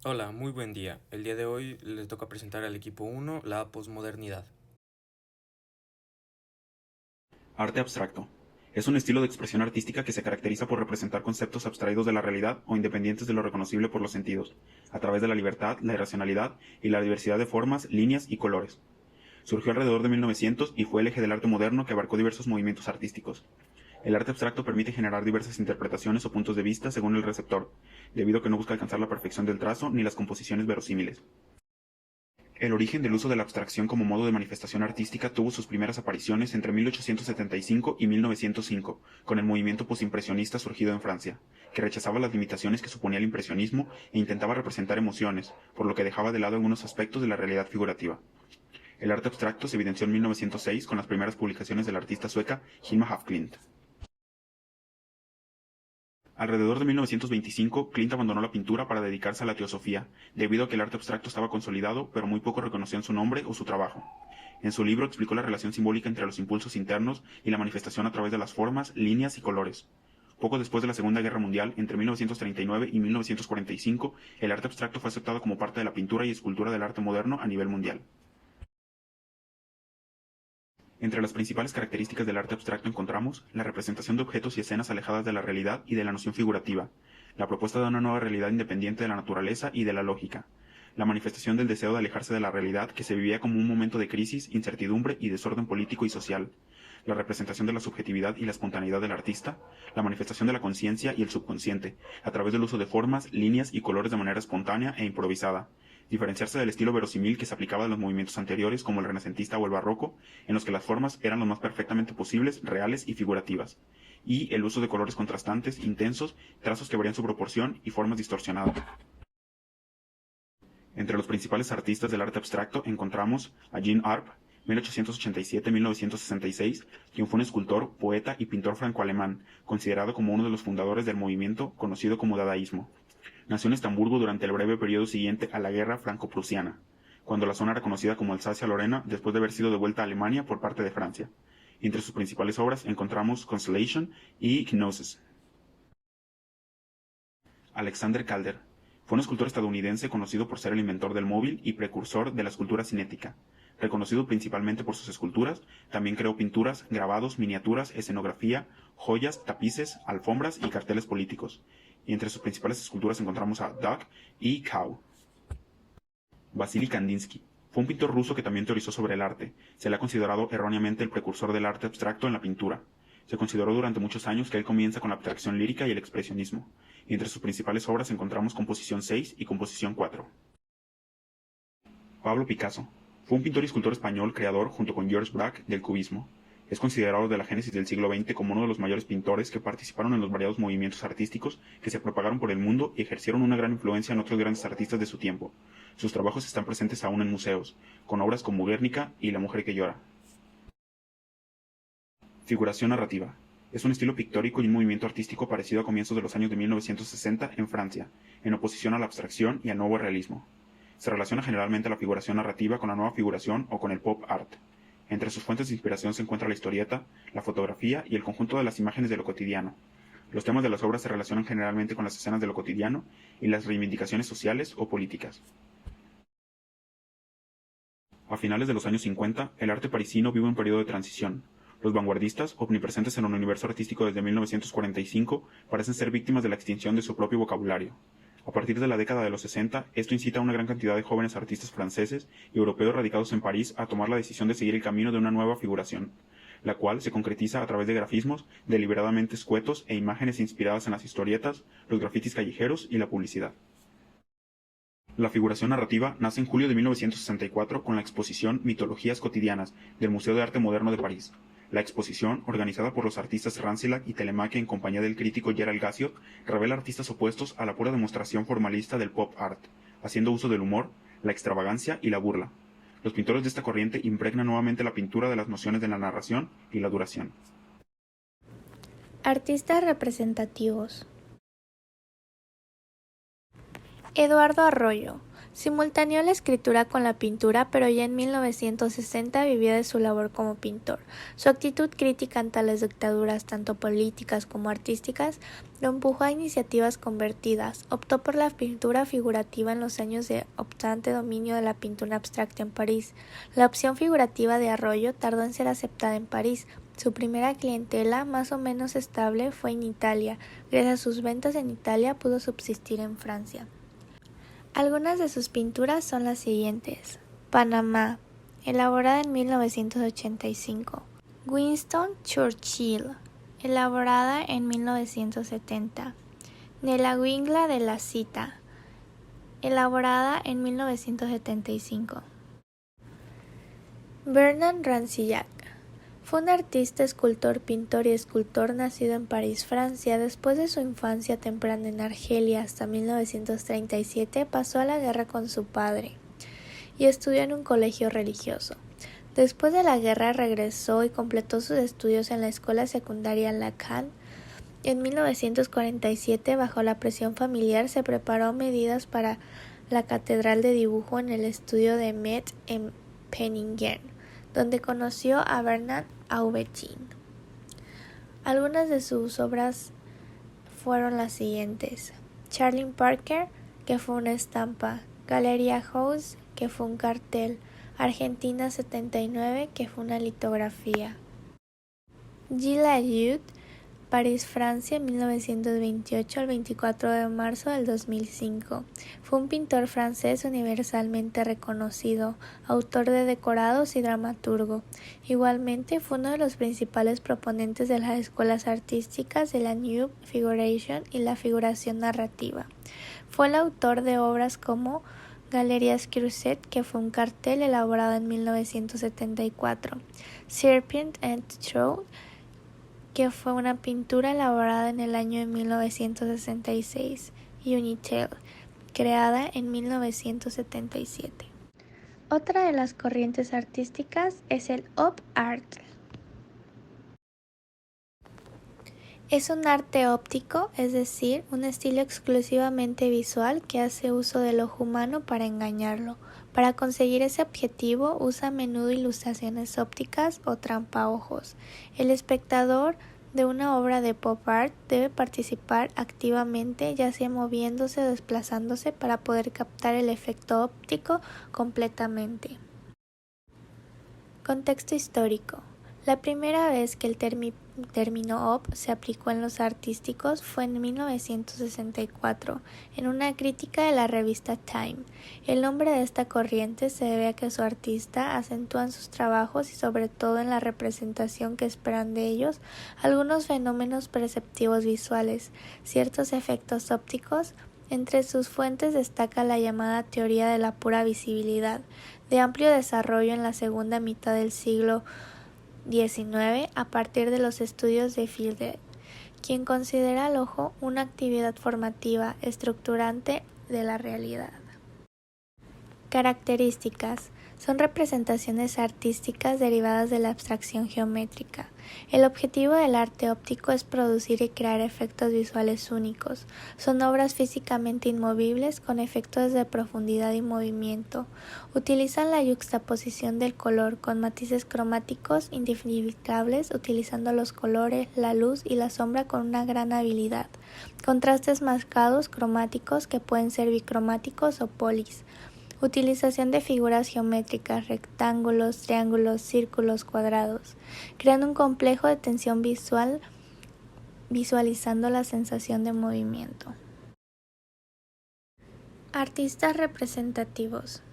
Hola, muy buen día. El día de hoy les toca presentar al equipo uno la posmodernidad. Arte abstracto. Es un estilo de expresión artística que se caracteriza por representar conceptos abstraídos de la realidad o independientes de lo reconocible por los sentidos, a través de la libertad, la irracionalidad y la diversidad de formas, líneas y colores. Surgió alrededor de 1900 y fue el eje del arte moderno que abarcó diversos movimientos artísticos. El arte abstracto permite generar diversas interpretaciones o puntos de vista según el receptor, debido a que no busca alcanzar la perfección del trazo ni las composiciones verosímiles. El origen del uso de la abstracción como modo de manifestación artística tuvo sus primeras apariciones entre 1875 y 1905, con el movimiento postimpresionista surgido en Francia, que rechazaba las limitaciones que suponía el impresionismo e intentaba representar emociones, por lo que dejaba de lado algunos aspectos de la realidad figurativa. El arte abstracto se evidenció en 1906 con las primeras publicaciones de la artista sueca Hilma af Klint. Alrededor de 1925, Klimt abandonó la pintura para dedicarse a la teosofía, debido a que el arte abstracto estaba consolidado, pero muy poco reconocían su nombre o su trabajo. En su libro explicó la relación simbólica entre los impulsos internos y la manifestación a través de las formas, líneas y colores. Poco después de la Segunda Guerra Mundial, entre 1939 y 1945, el arte abstracto fue aceptado como parte de la pintura y escultura del arte moderno a nivel mundial. Entre las principales características del arte abstracto encontramos la representación de objetos y escenas alejadas de la realidad y de la noción figurativa, la propuesta de una nueva realidad independiente de la naturaleza y de la lógica, la manifestación del deseo de alejarse de la realidad que se vivía como un momento de crisis, incertidumbre y desorden político y social, la representación de la subjetividad y la espontaneidad del artista, la manifestación de la conciencia y el subconsciente, a través del uso de formas, líneas y colores de manera espontánea e improvisada, diferenciarse del estilo verosímil que se aplicaba en los movimientos anteriores como el renacentista o el barroco, en los que las formas eran lo más perfectamente posibles, reales y figurativas, y el uso de colores contrastantes, intensos, trazos que varían su proporción y formas distorsionadas. Entre los principales artistas del arte abstracto encontramos a Jean Arp, 1887-1966, quien fue un escultor, poeta y pintor franco-alemán, considerado como uno de los fundadores del movimiento conocido como dadaísmo. Nació en Estamburgo durante el breve periodo siguiente a la guerra franco-prusiana, cuando la zona era conocida como Alsacia-Lorena después de haber sido devuelta a Alemania por parte de Francia. Entre sus principales obras encontramos Constellation y Gnosis. Alexander Calder fue un escultor estadounidense conocido por ser el inventor del móvil y precursor de la escultura cinética. Reconocido principalmente por sus esculturas, también creó pinturas, grabados, miniaturas, escenografía, joyas, tapices, alfombras y carteles políticos. Y entre sus principales esculturas encontramos a Duck y Cow. Vasily Kandinsky fue un pintor ruso que también teorizó sobre el arte. Se le ha considerado erróneamente el precursor del arte abstracto en la pintura. Se consideró durante muchos años que él comienza con la abstracción lírica y el expresionismo, y entre sus principales obras encontramos Composición 6 y Composición 4. Pablo Picasso fue un pintor y escultor español creador, junto con George Braque, del cubismo. Es considerado de la génesis del siglo XX como uno de los mayores pintores que participaron en los variados movimientos artísticos que se propagaron por el mundo y ejercieron una gran influencia en otros grandes artistas de su tiempo. Sus trabajos están presentes aún en museos, con obras como Guernica y La mujer que llora. Figuración narrativa. Es un estilo pictórico y un movimiento artístico parecido a comienzos de los años de 1960 en Francia, en oposición a la abstracción y al nuevo realismo. Se relaciona generalmente la figuración narrativa con la nueva figuración o con el pop art. Entre sus fuentes de inspiración se encuentra la historieta, la fotografía y el conjunto de las imágenes de lo cotidiano. Los temas de las obras se relacionan generalmente con las escenas de lo cotidiano y las reivindicaciones sociales o políticas. A finales de los años 50, el arte parisino vive un periodo de transición. Los vanguardistas, omnipresentes en el universo artístico desde 1945, parecen ser víctimas de la extinción de su propio vocabulario. A partir de la década de los 60, esto incita a una gran cantidad de jóvenes artistas franceses y europeos radicados en París a tomar la decisión de seguir el camino de una nueva figuración, la cual se concretiza a través de grafismos deliberadamente escuetos e imágenes inspiradas en las historietas, los grafitis callejeros y la publicidad. La figuración narrativa nace en julio de 1964 con la exposición Mitologías cotidianas del Museo de Arte Moderno de París. La exposición, organizada por los artistas Rancilac y Telemaque en compañía del crítico Gerald Gassiot, revela artistas opuestos a la pura demostración formalista del pop art, haciendo uso del humor, la extravagancia y la burla. Los pintores de esta corriente impregnan nuevamente la pintura de las nociones de la narración y la duración. Artistas representativos. Eduardo Arroyo Simultaneó la escritura con la pintura, pero ya en 1960 vivía de su labor como pintor. Su actitud crítica ante las dictaduras, tanto políticas como artísticas, lo empujó a iniciativas convertidas. Optó por la pintura figurativa en los años de optante dominio de la pintura abstracta en París. La opción figurativa de Arroyo tardó en ser aceptada en París. Su primera clientela, más o menos estable, fue en Italia. Gracias a sus ventas en Italia pudo subsistir en Francia. Algunas de sus pinturas son las siguientes: Panamá, elaborada en 1985. Winston Churchill, elaborada en 1970. Nella Guingla de la Cita, elaborada en 1975. Bernard Rancillac fue un artista, escultor, pintor y escultor nacido en París, Francia. Después de su infancia temprana en Argelia hasta 1937, pasó a la guerra con su padre y estudió en un colegio religioso. Después de la guerra regresó y completó sus estudios en la escuela secundaria Lacan. En 1947, bajo la presión familiar, se preparó medidas para la catedral de dibujo en el estudio de Met en Penningen, donde conoció a Bernard Aubetine. Algunas de sus obras fueron las siguientes: Charlie Parker, que fue una estampa; Galleria House, que fue un cartel; Argentina 79, que fue una litografía; Gilles Ayud, París, Francia, 1928 al 24 de marzo del 2005. Fue un pintor francés universalmente reconocido, autor de decorados y dramaturgo. Igualmente fue uno de los principales proponentes de las escuelas artísticas de la New Figuration y la figuración narrativa. Fue el autor de obras como Galerías Creuset, que fue un cartel elaborado en 1974, Serpent and Throat, que fue una pintura elaborada en el año de 1966, y Unitel, creada en 1977. Otra de las corrientes artísticas es el Op Art. Es un arte óptico, es decir, un estilo exclusivamente visual que hace uso del ojo humano para engañarlo. Para conseguir ese objetivo usa a menudo ilustraciones ópticas o trampaojos. El espectador de una obra de pop art debe participar activamente, ya sea moviéndose o desplazándose, para poder captar el efecto óptico completamente. Contexto histórico. La primera vez que el término op se aplicó en los artísticos fue en 1964, en una crítica de la revista Time. El nombre de esta corriente se debe a que su artista acentúa en sus trabajos y sobre todo en la representación que esperan de ellos algunos fenómenos perceptivos visuales, ciertos efectos ópticos. Entre sus fuentes destaca la llamada teoría de la pura visibilidad, de amplio desarrollo en la segunda mitad del siglo XIX a partir de los estudios de Fiedler, quien considera al ojo una actividad formativa, estructurante de la realidad. Características: son representaciones artísticas derivadas de la abstracción geométrica. El objetivo del arte óptico es producir y crear efectos visuales únicos. Son obras físicamente inmovibles con efectos de profundidad y movimiento. Utilizan la yuxtaposición del color con matices cromáticos indiferibles, utilizando los colores, la luz y la sombra con una gran habilidad. Contrastes marcados cromáticos que pueden ser bicromáticos o polis. Utilización de figuras geométricas, rectángulos, triángulos, círculos, cuadrados. Crean un complejo de tensión visual, visualizando la sensación de movimiento. Artistas representativos.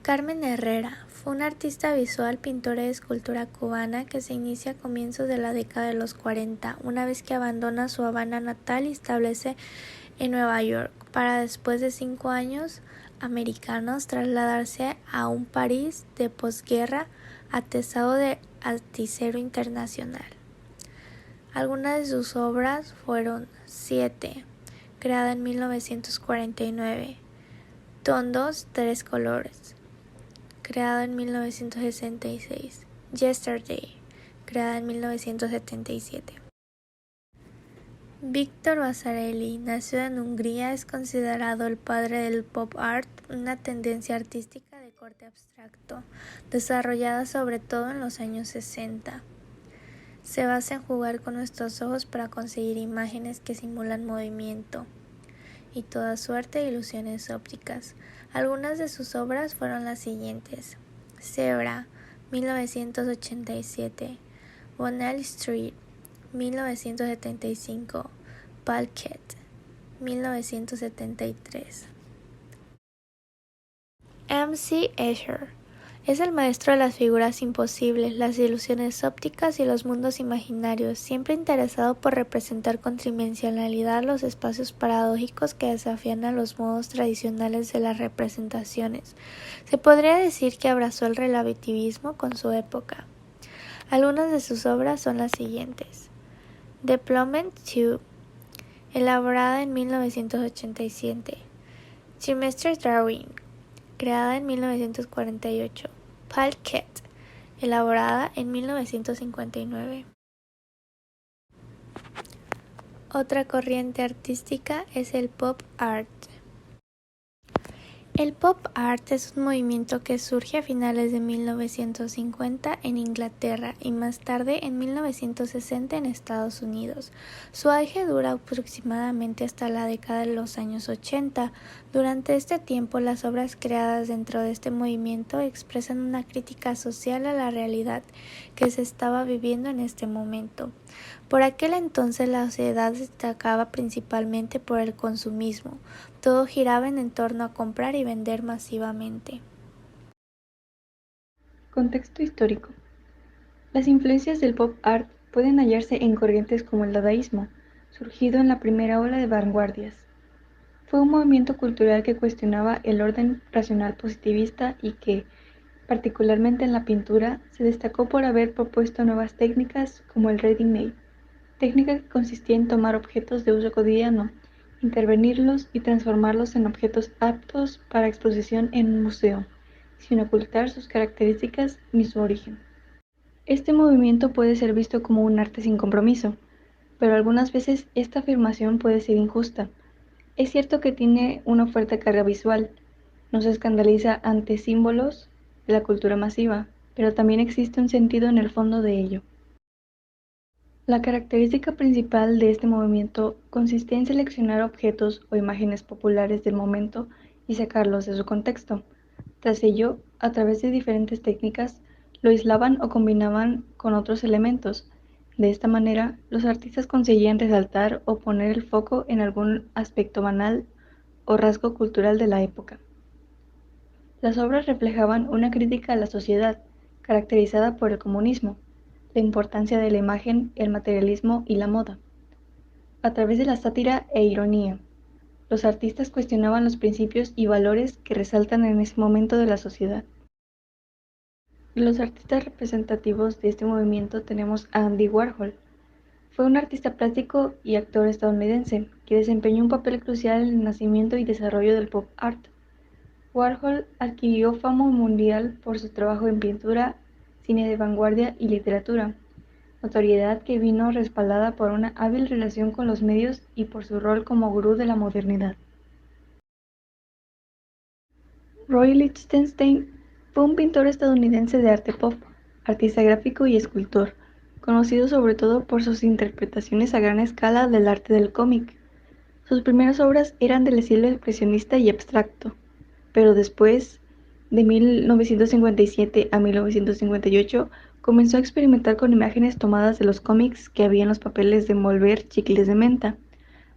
Carmen Herrera fue una artista visual, pintora y escultora cubana que se inicia a comienzos de la década de los 40, una vez que abandona su Habana natal y establece en Nueva York, para después de 5 años americanos trasladarse a un París de posguerra atestado de articero internacional. Algunas de sus obras fueron 7, creada en 1949, Tondos, 3 colores, creada en 1966, Yesterday, creada en 1977. Víctor Vasarely, nacido en Hungría, es considerado el padre del pop art, una tendencia artística de corte abstracto, desarrollada sobre todo en los años 60. Se basa en jugar con nuestros ojos para conseguir imágenes que simulan movimiento y toda suerte de ilusiones ópticas. Algunas de sus obras fueron las siguientes: Zebra, 1987, Bonnell Street, 1975, Parquet, 1973. M.C. Escher es el maestro de las figuras imposibles, las ilusiones ópticas y los mundos imaginarios, siempre interesado por representar con tridimensionalidad los espacios paradójicos que desafían a los modos tradicionales de las representaciones. Se podría decir que abrazó el relativismo con su época. Algunas de sus obras son las siguientes: Deployment 2, elaborada en 1987, Trimester Drawing, creada en 1948, Parquet, elaborada en 1959. Otra corriente artística es el pop art. El pop art es un movimiento que surge a finales de 1950 en Inglaterra y más tarde en 1960 en Estados Unidos. Su auge dura aproximadamente hasta la década de los años 80. Durante este tiempo, las obras creadas dentro de este movimiento expresan una crítica social a la realidad que se estaba viviendo en este momento. Por aquel entonces la sociedad destacaba principalmente por el consumismo. Todo giraba en torno a comprar y vender masivamente. Contexto histórico. Las influencias del pop art pueden hallarse en corrientes como el dadaísmo, surgido en la primera ola de vanguardias. Fue un movimiento cultural que cuestionaba el orden racional positivista y que, particularmente en la pintura, se destacó por haber propuesto nuevas técnicas como el ready-made, técnica que consistía en tomar objetos de uso cotidiano, intervenirlos y transformarlos en objetos aptos para exposición en un museo, sin ocultar sus características ni su origen. Este movimiento puede ser visto como un arte sin compromiso, pero algunas veces esta afirmación puede ser injusta. Es cierto que tiene una fuerte carga visual, no se escandaliza ante símbolos de la cultura masiva, pero también existe un sentido en el fondo de ello. La característica principal de este movimiento consistía en seleccionar objetos o imágenes populares del momento y sacarlos de su contexto. Tras ello, a través de diferentes técnicas, lo aislaban o combinaban con otros elementos. De esta manera, los artistas conseguían resaltar o poner el foco en algún aspecto banal o rasgo cultural de la época. Las obras reflejaban una crítica a la sociedad, caracterizada por el comunismo, la importancia de la imagen, el materialismo y la moda. A través de la sátira e ironía, los artistas cuestionaban los principios y valores que resaltan en ese momento de la sociedad. De los artistas representativos de este movimiento tenemos a Andy Warhol. Fue un artista plástico y actor estadounidense que desempeñó un papel crucial en el nacimiento y desarrollo del pop art. Warhol adquirió fama mundial por su trabajo en pintura, cine de vanguardia y literatura, notoriedad que vino respaldada por una hábil relación con los medios y por su rol como gurú de la modernidad. Roy Lichtenstein fue un pintor estadounidense de arte pop, artista gráfico y escultor, conocido sobre todo por sus interpretaciones a gran escala del arte del cómic. Sus primeras obras eran del estilo expresionista y abstracto, pero después, de 1957 a 1958, comenzó a experimentar con imágenes tomadas de los cómics que había en los papeles de envolver chicles de menta.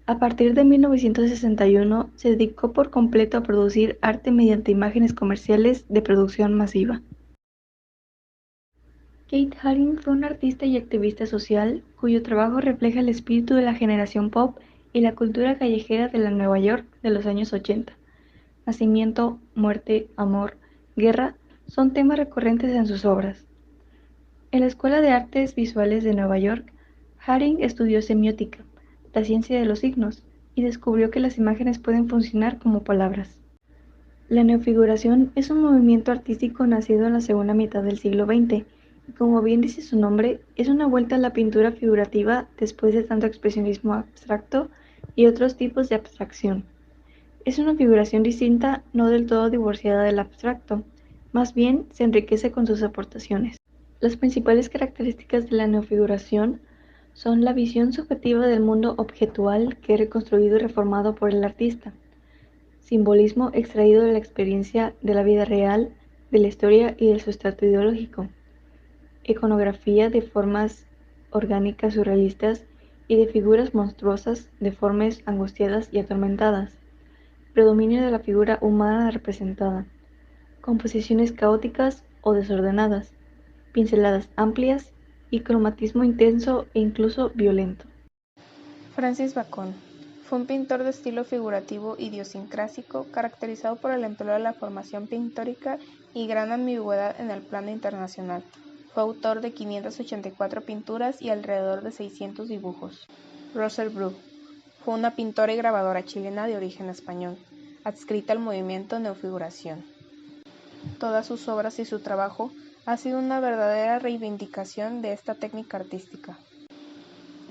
A partir de 1961 se dedicó por completo a producir arte mediante imágenes comerciales de producción masiva. Keith Haring fue un artista y activista social cuyo trabajo refleja el espíritu de la generación pop y la cultura callejera de la Nueva York de los años 80. Nacimiento, muerte, amor, guerra son temas recurrentes en sus obras. En la Escuela de Artes Visuales de Nueva York, Haring estudió semiótica, la ciencia de los signos, y descubrió que las imágenes pueden funcionar como palabras. La neofiguración es un movimiento artístico nacido en la segunda mitad del siglo XX y como bien dice su nombre, es una vuelta a la pintura figurativa después de tanto expresionismo abstracto y otros tipos de abstracción. Es una figuración distinta, no del todo divorciada del abstracto, más bien se enriquece con sus aportaciones. Las principales características de la neofiguración son la visión subjetiva del mundo objetual que es reconstruido y reformado por el artista, simbolismo extraído de la experiencia de la vida real, de la historia y del sustrato ideológico, iconografía de formas orgánicas surrealistas y de figuras monstruosas, deformes, angustiadas y atormentadas, predominio de la figura humana representada, composiciones caóticas o desordenadas, pinceladas amplias y cromatismo intenso e incluso violento. Francis Bacon fue un pintor de estilo figurativo idiosincrásico, caracterizado por el empleo de la formación pictórica y gran ambigüedad en el plano internacional. Fue autor de 584 pinturas y alrededor de 600 dibujos. Roselle Bru fue una pintora y grabadora chilena de origen español, adscrita al movimiento neofiguración. Todas sus obras y su trabajo ha sido una verdadera reivindicación de esta técnica artística.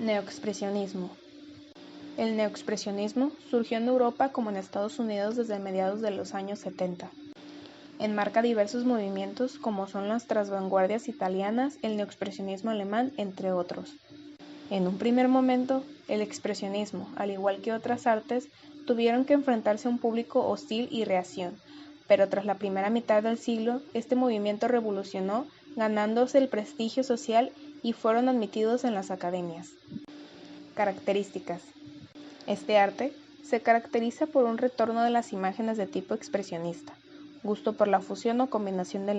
Neoexpresionismo. El neoexpresionismo surgió en Europa como en Estados Unidos desde mediados de los años 70. Enmarca diversos movimientos como son las transvanguardias italianas, el neoexpresionismo alemán, entre otros. En un primer momento, el expresionismo, al igual que otras artes, tuvieron que enfrentarse a un público hostil y reacción, pero tras la primera mitad del siglo, este movimiento revolucionó, ganándose el prestigio social y fueron admitidos en las academias. Características. Este arte se caracteriza por un retorno de las imágenes de tipo expresionista, gusto por la fusión o combinación de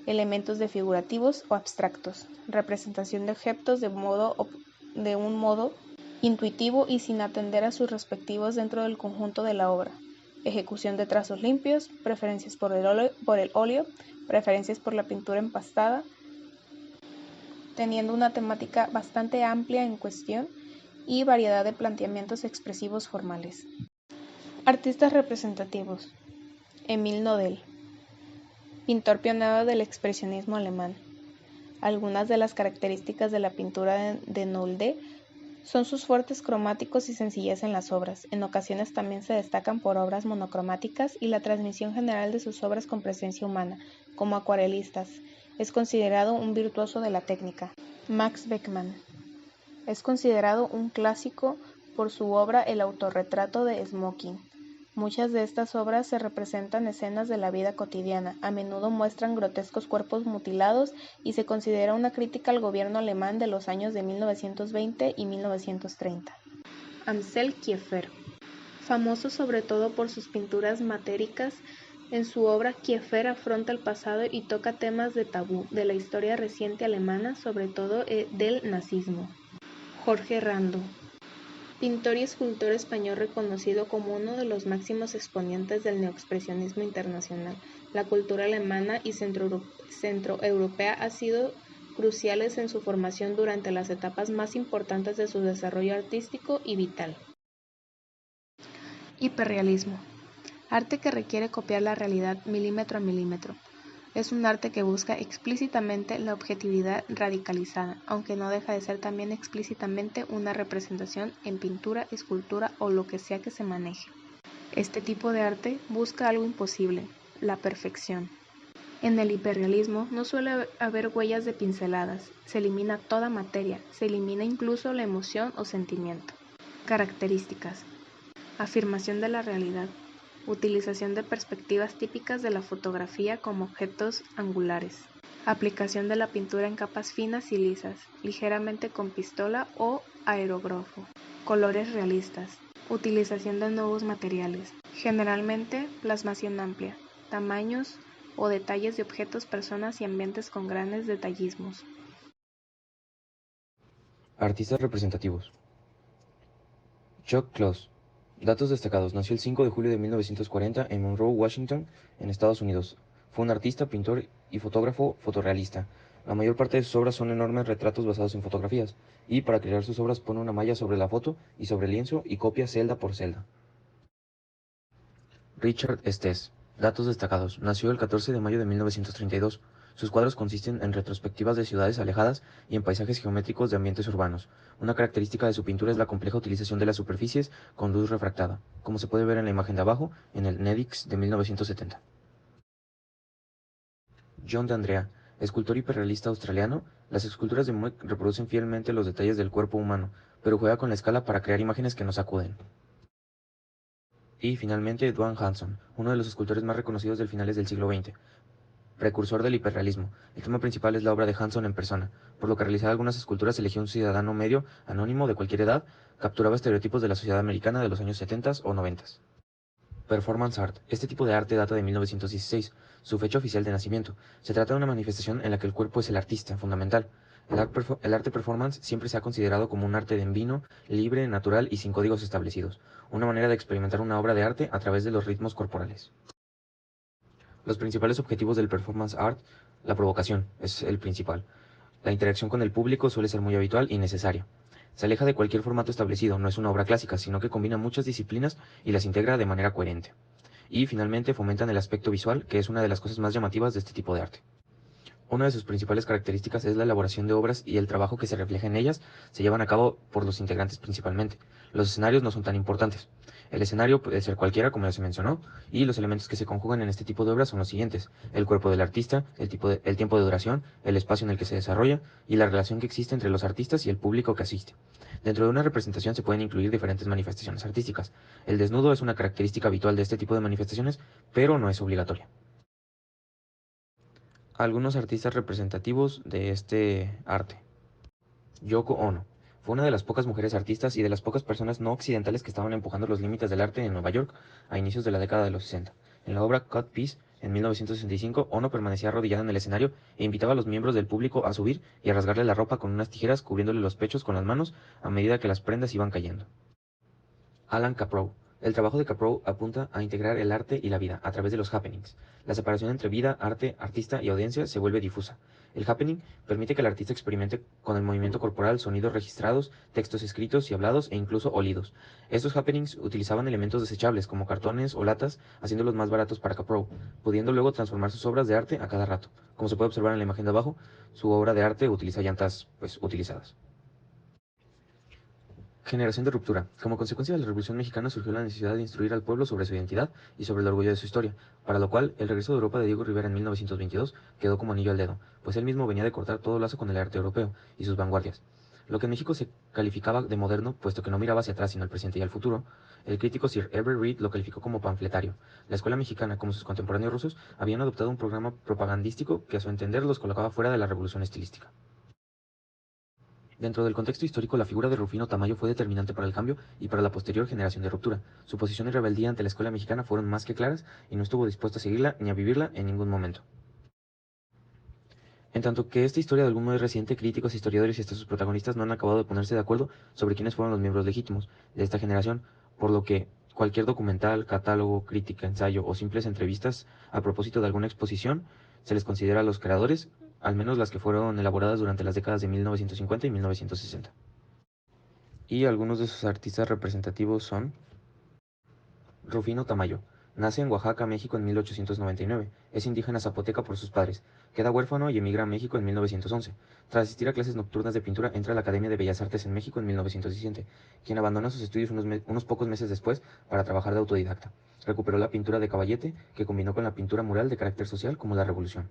elementos de figurativos o abstractos, representación de objetos de un modo intuitivo y sin atender a sus respectivos dentro del conjunto de la obra, ejecución de trazos limpios, preferencias por el óleo, preferencias por la pintura empastada, teniendo una temática bastante amplia en cuestión y variedad de planteamientos expresivos formales. Artistas representativos. Émile Nodel, pintor pionero del expresionismo alemán. Algunas de las características de la pintura de Nolde son sus fuertes cromáticos y sencillez en las obras. En ocasiones también se destacan por obras monocromáticas y la transmisión general de sus obras con presencia humana, como acuarelistas. Es considerado un virtuoso de la técnica. Max Beckmann es considerado un clásico por su obra El autorretrato de Smoking. Muchas de estas obras se representan escenas de la vida cotidiana, a menudo muestran grotescos cuerpos mutilados y se considera una crítica al gobierno alemán de los años de 1920 y 1930. Ansel Kiefer, famoso sobre todo por sus pinturas matéricas, en su obra Kiefer afronta el pasado y toca temas de tabú de la historia reciente alemana, sobre todo del nazismo. Jorge Rando, pintor y escultor español reconocido como uno de los máximos exponentes del neoexpresionismo internacional. La cultura alemana y centroeuropea ha sido cruciales en su formación durante las etapas más importantes de su desarrollo artístico y vital. Hiperrealismo. Arte que requiere copiar la realidad milímetro a milímetro. Es un arte que busca explícitamente la objetividad radicalizada, aunque no deja de ser también explícitamente una representación en pintura, escultura o lo que sea que se maneje. Este tipo de arte busca algo imposible, la perfección. En el hiperrealismo no suele haber huellas de pinceladas, se elimina toda materia, se elimina incluso la emoción o sentimiento. Características. Afirmación de la realidad. Utilización de perspectivas típicas de la fotografía como objetos angulares. Aplicación de la pintura en capas finas y lisas, ligeramente con pistola o aerógrafo. Colores realistas. Utilización de nuevos materiales. Generalmente plasmación amplia. Tamaños o detalles de objetos, personas y ambientes con grandes detallismos. Artistas representativos. Chuck Close. Datos destacados. Nació el 5 de julio de 1940 en Monroe, Washington, en Estados Unidos. Fue un artista, pintor y fotógrafo fotorrealista. La mayor parte de sus obras son enormes retratos basados en fotografías, y para crear sus obras pone una malla sobre la foto y sobre el lienzo y copia celda por celda. Richard Estes. Datos destacados. Nació el 14 de mayo de 1932. Sus cuadros consisten en retrospectivas de ciudades alejadas y en paisajes geométricos de ambientes urbanos. Una característica de su pintura es la compleja utilización de las superficies con luz refractada, como se puede ver en la imagen de abajo, en el Nedix de 1970. John de Andrea, escultor hiperrealista australiano, las esculturas de Mueck reproducen fielmente los detalles del cuerpo humano, pero juega con la escala para crear imágenes que nos sacuden. Y finalmente, Dwayne Hanson, uno de los escultores más reconocidos del finales del siglo XX, precursor del hiperrealismo. El tema principal es la obra de Hanson en persona, por lo que realizar algunas esculturas eligió un ciudadano medio, anónimo, de cualquier edad, capturaba estereotipos de la sociedad americana de los años 70 o 90. Performance art. Este tipo de arte data de 1916, su fecha oficial de nacimiento. Se trata de una manifestación en la que el cuerpo es el artista, fundamental. El arte performance siempre se ha considerado como un arte de en vino, libre, natural y sin códigos establecidos, una manera de experimentar una obra de arte a través de los ritmos corporales. Los principales objetivos del performance art: la provocación es el principal. La interacción con el público suele ser muy habitual y necesaria. Se aleja de cualquier formato establecido, no es una obra clásica, sino que combina muchas disciplinas y las integra de manera coherente. Y finalmente fomentan el aspecto visual, que es una de las cosas más llamativas de este tipo de arte. Una de sus principales características es la elaboración de obras y el trabajo que se refleja en ellas se llevan a cabo por los integrantes principalmente. Los escenarios no son tan importantes. El escenario puede ser cualquiera, como ya se mencionó, y los elementos que se conjugan en este tipo de obras son los siguientes: el cuerpo del artista, el tiempo de duración, el espacio en el que se desarrolla y la relación que existe entre los artistas y el público que asiste. Dentro de una representación se pueden incluir diferentes manifestaciones artísticas. El desnudo es una característica habitual de este tipo de manifestaciones, pero no es obligatoria. Algunos artistas representativos de este arte. Yoko Ono. Fue una de las pocas mujeres artistas y de las pocas personas no occidentales que estaban empujando los límites del arte en Nueva York a inicios de la década de los 60. En la obra Cut Piece, en 1965, Ono permanecía arrodillada en el escenario e invitaba a los miembros del público a subir y a rasgarle la ropa con unas tijeras, cubriéndole los pechos con las manos a medida que las prendas iban cayendo. Alan Caprow. El trabajo de Caprow apunta a integrar el arte y la vida a través de los happenings. La separación entre vida, arte, artista y audiencia se vuelve difusa. El happening permite que el artista experimente con el movimiento corporal, sonidos registrados, textos escritos y hablados e incluso olidos. Estos happenings utilizaban elementos desechables como cartones o latas, haciéndolos más baratos para Caprow, pudiendo luego transformar sus obras de arte a cada rato. Como se puede observar en la imagen de abajo, su obra de arte utiliza llantas utilizadas. Generación de ruptura. Como consecuencia de la Revolución Mexicana surgió la necesidad de instruir al pueblo sobre su identidad y sobre el orgullo de su historia, para lo cual el regreso de Europa de Diego Rivera en 1922 quedó como anillo al dedo, pues él mismo venía de cortar todo lazo con el arte europeo y sus vanguardias. Lo que en México se calificaba de moderno, puesto que no miraba hacia atrás sino al presente y al futuro, el crítico Sir Everett Reed lo calificó como panfletario. La escuela mexicana, como sus contemporáneos rusos, habían adoptado un programa propagandístico que a su entender los colocaba fuera de la revolución estilística. Dentro del contexto histórico, la figura de Rufino Tamayo fue determinante para el cambio y para la posterior generación de ruptura. Su posición y rebeldía ante la escuela mexicana fueron más que claras y no estuvo dispuesto a seguirla ni a vivirla en ningún momento. En tanto que esta historia de algún modo es reciente, críticos, historiadores y hasta sus protagonistas no han acabado de ponerse de acuerdo sobre quiénes fueron los miembros legítimos de esta generación, por lo que cualquier documental, catálogo, crítica, ensayo o simples entrevistas a propósito de alguna exposición se les considera a los creadores, al menos las que fueron elaboradas durante las décadas de 1950 y 1960. Y algunos de sus artistas representativos son: Rufino Tamayo. Nace en Oaxaca, México en 1899. Es indígena zapoteca por sus padres. Queda huérfano y emigra a México en 1911. Tras asistir a clases nocturnas de pintura, entra a la Academia de Bellas Artes en México en 1917, quien abandona sus estudios unos pocos meses después para trabajar de autodidacta. Recuperó la pintura de caballete, que combinó con la pintura mural de carácter social como la Revolución.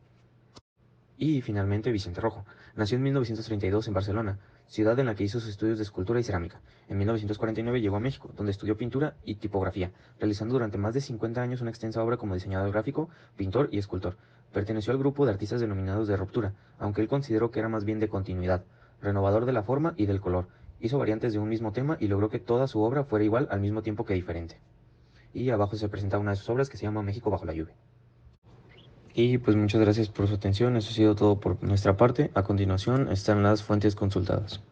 Y finalmente Vicente Rojo. Nació en 1932 en Barcelona, ciudad en la que hizo sus estudios de escultura y cerámica. En 1949 llegó a México, donde estudió pintura y tipografía, realizando durante más de 50 años una extensa obra como diseñador gráfico, pintor y escultor. Perteneció al grupo de artistas denominados de ruptura, aunque él consideró que era más bien de continuidad, renovador de la forma y del color. Hizo variantes de un mismo tema y logró que toda su obra fuera igual al mismo tiempo que diferente. Y abajo se presenta una de sus obras que se llama México bajo la lluvia. Y pues muchas gracias por su atención, eso ha sido todo por nuestra parte. A continuación están las fuentes consultadas.